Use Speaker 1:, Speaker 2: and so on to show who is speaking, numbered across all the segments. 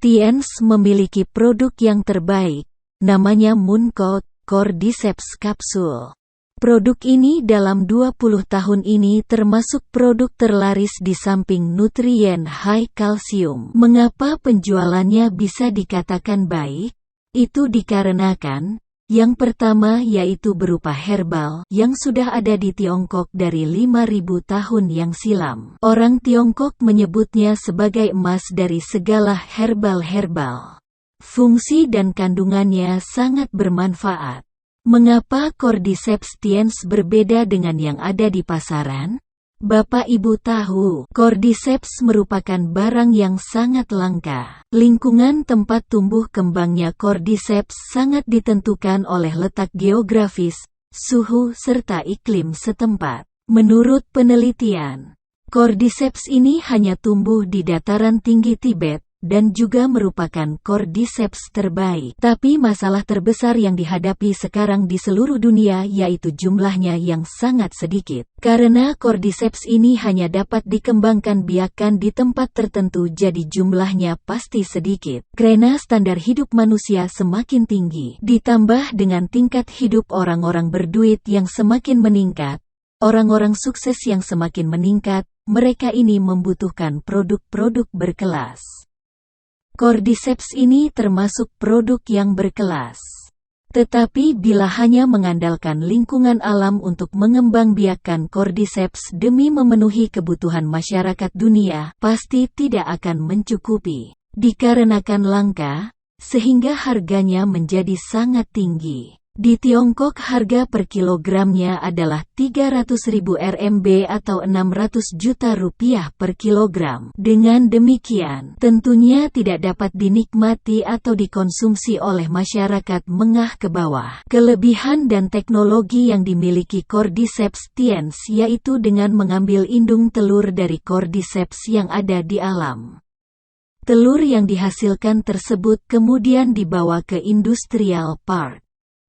Speaker 1: Tiens memiliki produk yang terbaik, namanya Mooncoat Cordyceps Capsule. Produk ini dalam 20 tahun ini termasuk produk terlaris di samping nutrien high kalsium. Mengapa penjualannya bisa dikatakan baik? Itu dikarenakan yang pertama yaitu berupa herbal yang sudah ada di Tiongkok dari 5.000 tahun yang silam. Orang Tiongkok menyebutnya sebagai emas dari segala herbal-herbal. Fungsi dan kandungannya sangat bermanfaat. Mengapa Cordyceps tiens berbeda dengan yang ada di pasaran? Bapak Ibu tahu, Cordyceps merupakan barang yang sangat langka. Lingkungan tempat tumbuh kembangnya Cordyceps sangat ditentukan oleh letak geografis, suhu, serta iklim setempat. Menurut penelitian, Cordyceps ini hanya tumbuh di dataran tinggi Tibet, dan juga merupakan Cordyceps terbaik. Tapi masalah terbesar yang dihadapi sekarang di seluruh dunia yaitu jumlahnya yang sangat sedikit. Karena Cordyceps ini hanya dapat dikembangkan biakan di tempat tertentu, jadi jumlahnya pasti sedikit. Karena standar hidup manusia semakin tinggi, ditambah dengan tingkat hidup orang-orang berduit yang semakin meningkat, orang-orang sukses yang semakin meningkat, mereka ini membutuhkan produk-produk berkelas. Cordyceps ini termasuk produk yang berkelas. Tetapi bila hanya mengandalkan lingkungan alam untuk mengembangbiakan Cordyceps demi memenuhi kebutuhan masyarakat dunia, pasti tidak akan mencukupi. Dikarenakan langka, sehingga harganya menjadi sangat tinggi. Di Tiongkok harga per kilogramnya adalah 300.000 RMB atau 600 juta rupiah per kilogram. Dengan demikian, tentunya tidak dapat dinikmati atau dikonsumsi oleh masyarakat menengah ke bawah. Kelebihan dan teknologi yang dimiliki Cordyceps tiens yaitu dengan mengambil indung telur dari Cordyceps yang ada di alam. Telur yang dihasilkan tersebut kemudian dibawa ke industrial park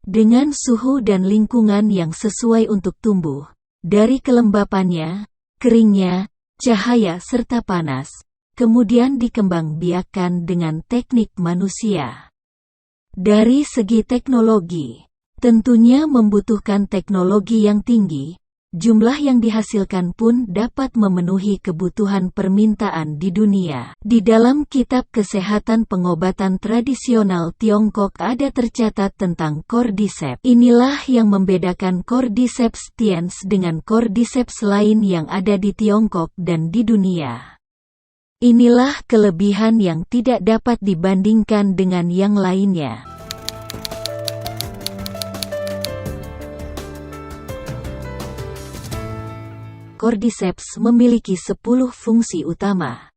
Speaker 1: dengan suhu dan lingkungan yang sesuai untuk tumbuh, dari kelembapannya, keringnya, cahaya serta panas, kemudian dikembangbiakan dengan teknik manusia. Dari segi teknologi, tentunya membutuhkan teknologi yang tinggi, jumlah yang dihasilkan pun dapat memenuhi kebutuhan permintaan di dunia. Di dalam kitab kesehatan pengobatan tradisional Tiongkok ada tercatat tentang Cordyceps. Inilah yang membedakan Cordyceps tiens dengan Cordyceps lain yang ada di Tiongkok dan di dunia. Inilah kelebihan yang tidak dapat dibandingkan dengan yang lainnya. Cordyceps memiliki 10 fungsi utama.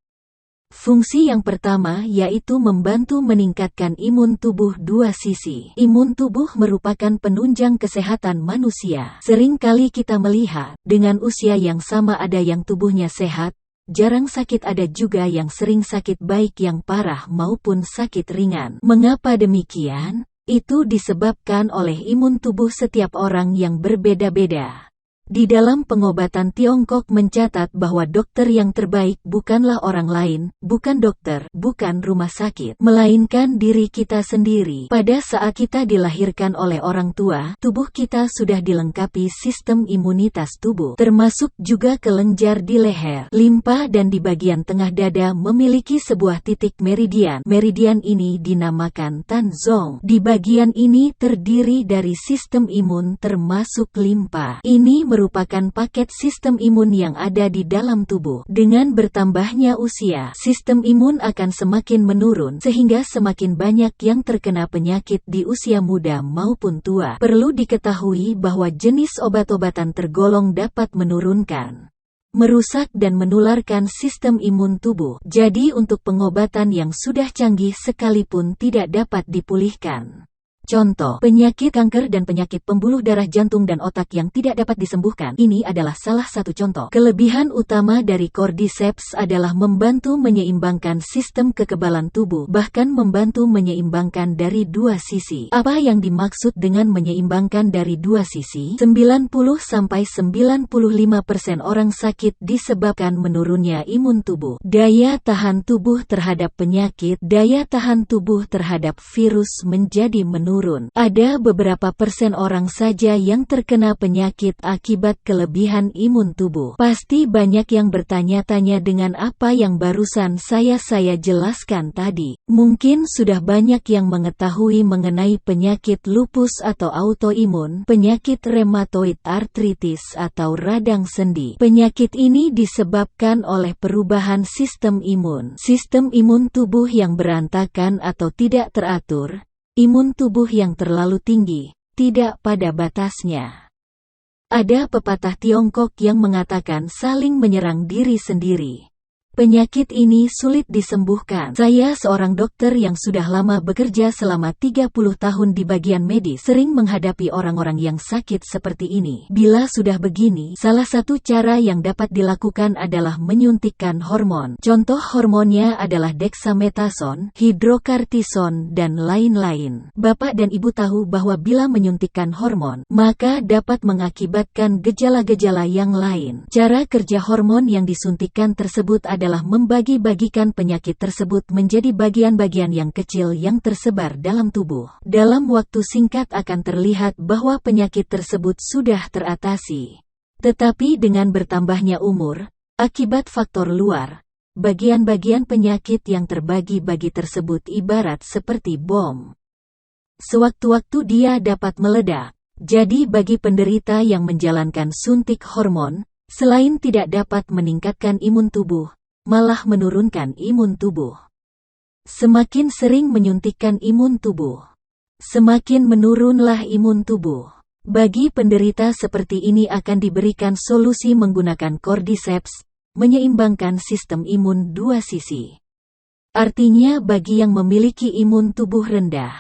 Speaker 1: Fungsi yang pertama yaitu membantu meningkatkan imun tubuh dua sisi. Imun tubuh merupakan penunjang kesehatan manusia. Sering kali kita melihat, dengan usia yang sama ada yang tubuhnya sehat, jarang sakit, ada juga yang sering sakit baik yang parah maupun sakit ringan. Mengapa demikian? Itu disebabkan oleh imun tubuh setiap orang yang berbeda-beda. Di dalam pengobatan Tiongkok mencatat bahwa dokter yang terbaik bukanlah orang lain, bukan dokter, bukan rumah sakit, melainkan diri kita sendiri. Pada saat kita dilahirkan oleh orang tua, tubuh kita sudah dilengkapi sistem imunitas tubuh, termasuk juga kelenjar di leher, limpa dan di bagian tengah dada memiliki sebuah titik meridian. Meridian ini dinamakan Tanzong. Di bagian ini terdiri dari sistem imun termasuk limpa. Ini merupakan paket sistem imun yang ada di dalam tubuh. Dengan bertambahnya usia, sistem imun akan semakin menurun, sehingga semakin banyak yang terkena penyakit di usia muda maupun tua. Perlu diketahui bahwa jenis obat-obatan tergolong dapat menurunkan, merusak dan menularkan sistem imun tubuh. Jadi untuk pengobatan yang sudah canggih sekalipun tidak dapat dipulihkan. Contoh, penyakit kanker dan penyakit pembuluh darah jantung dan otak yang tidak dapat disembuhkan. Ini adalah salah satu contoh. Kelebihan utama dari Cordyceps adalah membantu menyeimbangkan sistem kekebalan tubuh, bahkan membantu menyeimbangkan dari dua sisi. Apa yang dimaksud dengan menyeimbangkan dari dua sisi? 90–95% orang sakit disebabkan menurunnya imun tubuh. Daya tahan tubuh terhadap penyakit, daya tahan tubuh terhadap virus menjadi menurun. Ada beberapa persen orang saja yang terkena penyakit akibat kelebihan imun tubuh. Pasti banyak yang bertanya-tanya dengan apa yang barusan saya jelaskan tadi. Mungkin sudah banyak yang mengetahui mengenai penyakit lupus atau autoimun, penyakit rheumatoid arthritis atau radang sendi. Penyakit ini disebabkan oleh perubahan sistem imun. Sistem imun tubuh yang berantakan atau tidak teratur. Imun tubuh yang terlalu tinggi, tidak pada batasnya. Ada pepatah Tiongkok yang mengatakan saling menyerang diri sendiri. Penyakit ini sulit disembuhkan. Saya seorang dokter yang sudah lama bekerja selama 30 tahun di bagian medis, sering menghadapi orang-orang yang sakit seperti ini. Bila sudah begini, salah satu cara yang dapat dilakukan adalah menyuntikkan hormon. Contoh hormonnya adalah dexamethasone, hidrokortison, dan lain-lain. Bapak dan Ibu tahu bahwa bila menyuntikkan hormon, maka dapat mengakibatkan gejala-gejala yang lain. Cara kerja hormon yang disuntikkan tersebut adalah membagi-bagikan penyakit tersebut menjadi bagian-bagian yang kecil yang tersebar dalam tubuh. Dalam waktu singkat akan terlihat bahwa penyakit tersebut sudah teratasi. Tetapi dengan bertambahnya umur, akibat faktor luar, bagian-bagian penyakit yang terbagi-bagi tersebut ibarat seperti bom. Sewaktu-waktu dia dapat meledak. Jadi bagi penderita yang menjalankan suntik hormon, selain tidak dapat meningkatkan imun tubuh, malah menurunkan imun tubuh. Semakin sering menyuntikkan imun tubuh, semakin menurunlah imun tubuh. Bagi penderita seperti ini akan diberikan solusi menggunakan Cordyceps, menyeimbangkan sistem imun dua sisi. Artinya bagi yang memiliki imun tubuh rendah,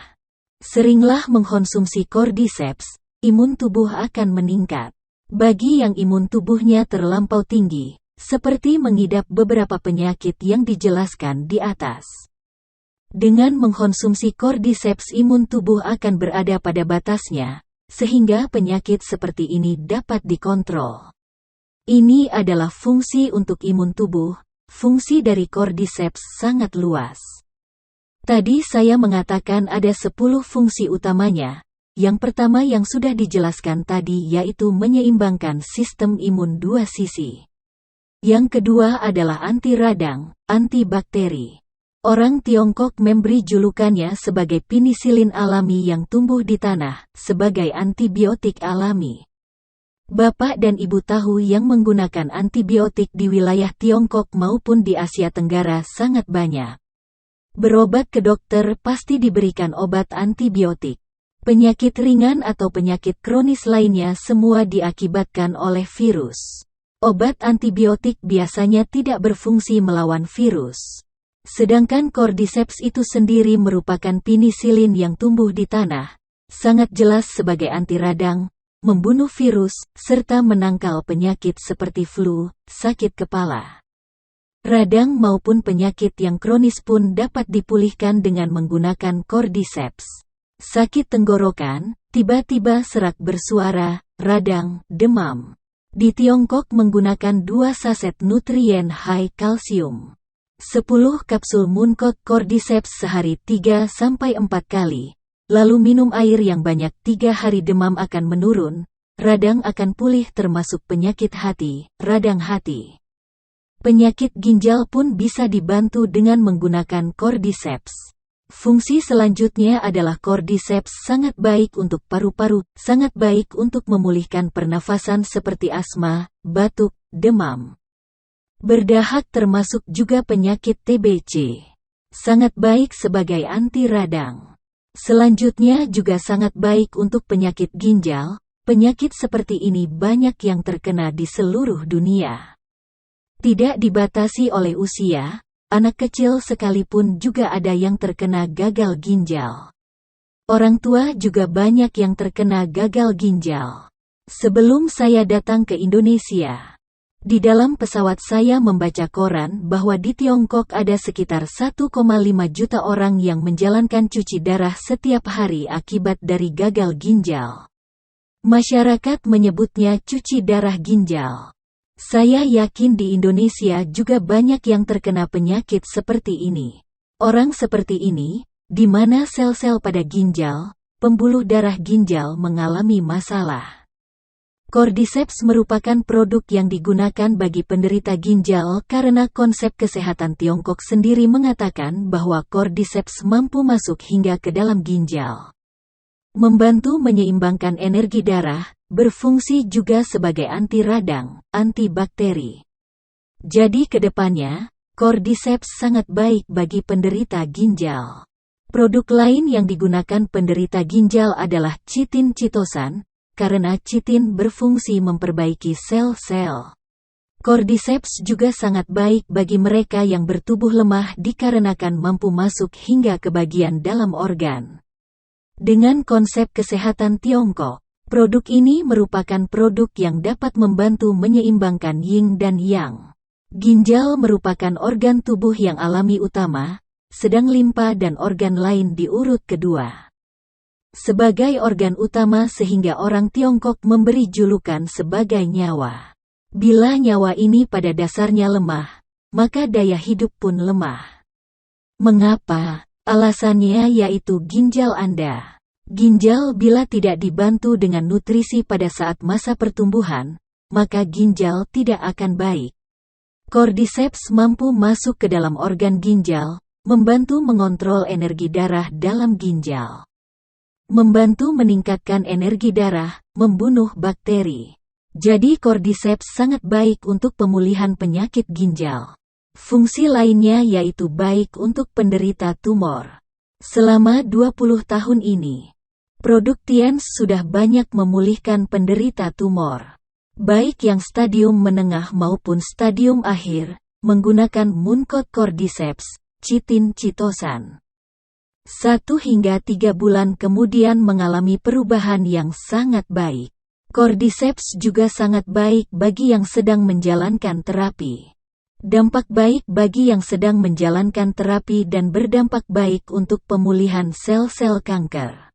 Speaker 1: seringlah mengkonsumsi Cordyceps, imun tubuh akan meningkat. Bagi yang imun tubuhnya terlampau tinggi, seperti mengidap beberapa penyakit yang dijelaskan di atas. Dengan mengkonsumsi Cordyceps imun tubuh akan berada pada batasnya, sehingga penyakit seperti ini dapat dikontrol. Ini adalah fungsi untuk imun tubuh. Fungsi dari Cordyceps sangat luas. Tadi saya mengatakan ada 10 fungsi utamanya. Yang pertama yang sudah dijelaskan tadi yaitu menyeimbangkan sistem imun dua sisi. Yang kedua adalah anti radang, antibakteri. Orang Tiongkok memberi julukannya sebagai penisilin alami yang tumbuh di tanah, sebagai antibiotik alami. Bapak dan Ibu tahu yang menggunakan antibiotik di wilayah Tiongkok maupun di Asia Tenggara sangat banyak. Berobat ke dokter pasti diberikan obat antibiotik. Penyakit ringan atau penyakit kronis lainnya semua diakibatkan oleh virus. Obat antibiotik biasanya tidak berfungsi melawan virus. Sedangkan Cordyceps itu sendiri merupakan penisilin yang tumbuh di tanah, sangat jelas sebagai anti radang, membunuh virus, serta menangkal penyakit seperti flu, sakit kepala. Radang maupun penyakit yang kronis pun dapat dipulihkan dengan menggunakan Cordyceps. Sakit tenggorokan, tiba-tiba serak bersuara, radang, demam. Di Tiongkok menggunakan 2 saset nutrien high kalsium. 10 kapsul Mooncode Cordyceps sehari 3–4 kali. Lalu minum air yang banyak 3 hari demam akan menurun, radang akan pulih termasuk penyakit hati, radang hati. Penyakit ginjal pun bisa dibantu dengan menggunakan Cordyceps. Fungsi selanjutnya adalah Cordyceps sangat baik untuk paru-paru, sangat baik untuk memulihkan pernafasan seperti asma, batuk, demam. Berdahak termasuk juga penyakit TBC. Sangat baik sebagai anti radang. Selanjutnya juga sangat baik untuk penyakit ginjal. Penyakit seperti ini banyak yang terkena di seluruh dunia. Tidak dibatasi oleh usia. Anak kecil sekalipun juga ada yang terkena gagal ginjal. Orang tua juga banyak yang terkena gagal ginjal. Sebelum saya datang ke Indonesia, di dalam pesawat saya membaca koran bahwa di Tiongkok ada sekitar 1,5 juta orang yang menjalankan cuci darah setiap hari akibat dari gagal ginjal. Masyarakat menyebutnya cuci darah ginjal. Saya yakin di Indonesia juga banyak yang terkena penyakit seperti ini. Orang seperti ini, di mana sel-sel pada ginjal, pembuluh darah ginjal mengalami masalah. Cordyceps merupakan produk yang digunakan bagi penderita ginjal karena konsep kesehatan Tiongkok sendiri mengatakan bahwa Cordyceps mampu masuk hingga ke dalam ginjal. Membantu menyeimbangkan energi darah, berfungsi juga sebagai anti radang, antibakteri. Jadi ke depannya, Cordyceps sangat baik bagi penderita ginjal. Produk lain yang digunakan penderita ginjal adalah chitin chitosan, karena chitin berfungsi memperbaiki sel-sel. Cordyceps juga sangat baik bagi mereka yang bertubuh lemah dikarenakan mampu masuk hingga ke bagian dalam organ. Dengan konsep kesehatan Tiongkok, produk ini merupakan produk yang dapat membantu menyeimbangkan yin dan yang. Ginjal merupakan organ tubuh yang alami utama, sedang limpa dan organ lain diurut kedua. Sebagai organ utama sehingga orang Tiongkok memberi julukan sebagai nyawa. Bila nyawa ini pada dasarnya lemah, maka daya hidup pun lemah. Mengapa? Alasannya yaitu ginjal Anda. Ginjal bila tidak dibantu dengan nutrisi pada saat masa pertumbuhan, maka ginjal tidak akan baik. Cordyceps mampu masuk ke dalam organ ginjal, membantu mengontrol energi darah dalam ginjal. Membantu meningkatkan energi darah, membunuh bakteri. Jadi Cordyceps sangat baik untuk pemulihan penyakit ginjal. Fungsi lainnya yaitu baik untuk penderita tumor. Selama 20 tahun ini, produk Tiens sudah banyak memulihkan penderita tumor. Baik yang stadium menengah maupun stadium akhir, menggunakan Mooncode Cordyceps, chitin chitosan. 1 hingga 3 bulan kemudian mengalami perubahan yang sangat baik. Cordyceps juga sangat baik bagi yang sedang menjalankan terapi. Dampak baik bagi yang sedang menjalankan terapi dan berdampak baik untuk pemulihan sel-sel kanker.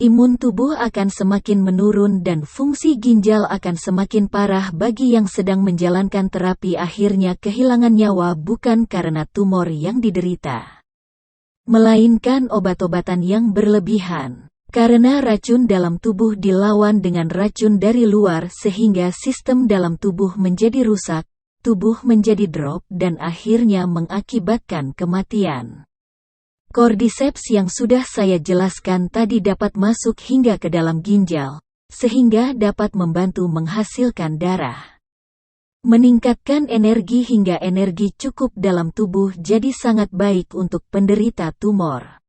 Speaker 1: Imun tubuh akan semakin menurun dan fungsi ginjal akan semakin parah bagi yang sedang menjalankan terapi, akhirnya kehilangan nyawa bukan karena tumor yang diderita, melainkan obat-obatan yang berlebihan. Karena racun dalam tubuh dilawan dengan racun dari luar sehingga sistem dalam tubuh menjadi rusak, tubuh menjadi drop dan akhirnya mengakibatkan kematian. Cordyceps yang sudah saya jelaskan tadi dapat masuk hingga ke dalam ginjal, sehingga dapat membantu menghasilkan darah. Meningkatkan energi hingga energi cukup dalam tubuh, jadi sangat baik untuk penderita tumor.